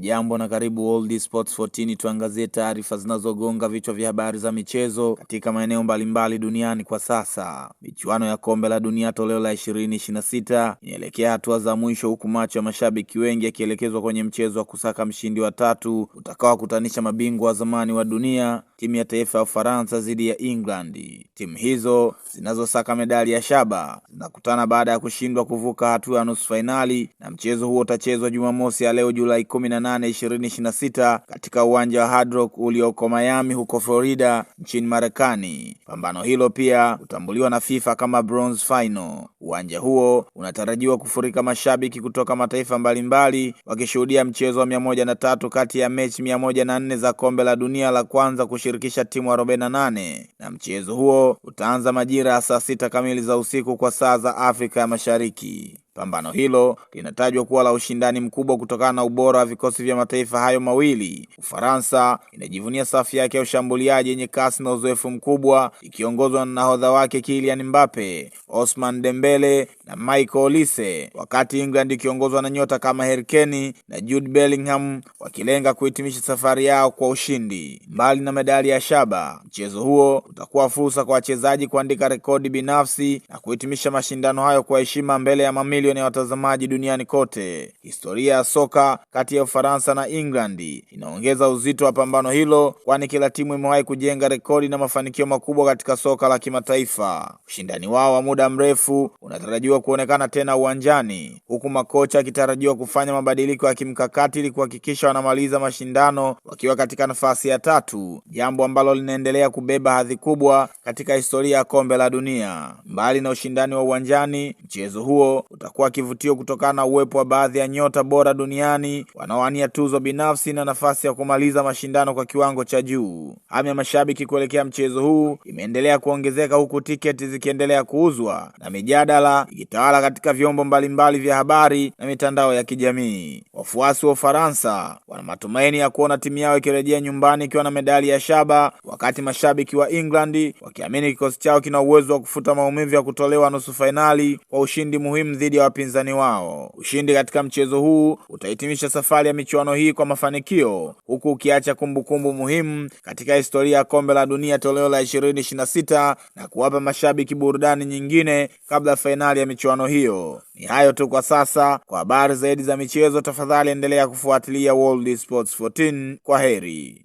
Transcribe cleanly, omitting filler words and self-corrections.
Hujambo na karibu World Sports 14, tuangazie taarifa zinazogonga vichwa vya habari za michezo katika maeneo mbalimbali duniani kwa sasa. Michuano ya kombe la dunia toleo la 2026 inaelekea hatua za mwisho, huku macho ya mashabiki wengi yakielekezwa kwenye mchezo wa kusaka mshindi wa tatu utakaowakutanisha mabingwa wa zamani wa dunia, timu ya taifa ya Ufaransa dhidi ya England. Timu hizo zinazosaka medali ya shaba zinakutana baada ya kushindwa kuvuka hatua ya nusu finali, na mchezo huo utachezwa Jumamosi ya leo Julai 18, 2026 katika uwanja wa Hard Rock ulioko Miami huko Florida nchini Marekani. Pambano hilo pia hutambuliwa na FIFA kama Bronze Final. Uwanja huo unatarajiwa kufurika mashabiki kutoka mataifa mbalimbali wakishuhudia mchezo wa 103 kati ya mechi 104 za kombe la dunia la kwanza kushirikisha timu 48, na mchezo huo utaanza majira ya saa 6 kamili za usiku kwa saa za Afrika ya Mashariki. Pambano hilo linatajwa kuwa la ushindani mkubwa kutokana na ubora wa vikosi vya mataifa hayo mawili. Ufaransa inajivunia safu yake ya ushambuliaji yenye kasi na uzoefu mkubwa, ikiongozwa na nahodha wake Kylian Mbappe, Ousmane Dembele na Michael Olise, wakati England ikiongozwa na nyota kama Harry Kane na Jude Bellingham wakilenga kuhitimisha safari yao kwa ushindi. Mbali na medali ya shaba, mchezo huo utakuwa fursa kwa wachezaji kuandika rekodi binafsi na kuhitimisha mashindano hayo kwa heshima mbele ya mamilioni ya watazamaji duniani kote. Historia ya soka kati ya Ufaransa na England inaongeza uzito wa pambano hilo, kwani kila timu imewahi kujenga rekodi na mafanikio makubwa katika soka la kimataifa. Ushindani wao wa muda mrefu unatarajiwa kuonekana tena uwanjani, huku makocha akitarajiwa kufanya mabadiliko ya kimkakati ili kuhakikisha wanamaliza mashindano wakiwa katika nafasi ya tatu, jambo ambalo linaendelea kubeba hadhi kubwa katika historia ya kombe la dunia. Mbali na ushindani wa uwanjani, mchezo huo utakuwa kivutio kutokana na uwepo wa baadhi ya nyota bora duniani wanaowania tuzo binafsi na nafasi ya kumaliza mashindano kwa kiwango cha juu. Hamu ya mashabiki kuelekea mchezo huu imeendelea kuongezeka, huku tiketi zikiendelea kuuzwa na mijadala ikitawala katika vyombo mbalimbali vya habari na mitandao ya kijamii. Wafuasi wa Ufaransa wana matumaini ya kuona timu yao ikirejea nyumbani ikiwa na medali ya shaba, wakati mashabiki wa England wakiamini kikosi chao kina uwezo wa kufuta maumivu ya kutolewa nusu finali kwa ushindi muhimu dhidi ya wapinzani wao. Ushindi katika mchezo huu utahitimisha safari ya michuano hii kwa mafanikio, huku ukiacha kumbukumbu muhimu katika historia ya kombe la dunia toleo la 2026 na kuwapa mashabiki burudani nyingine kabla ya fainali ya michuano hiyo. Ni hayo tu kwa sasa. Kwa habari zaidi za michezo, tafadhali endelea kufuatilia World Sports 14. Kwa heri.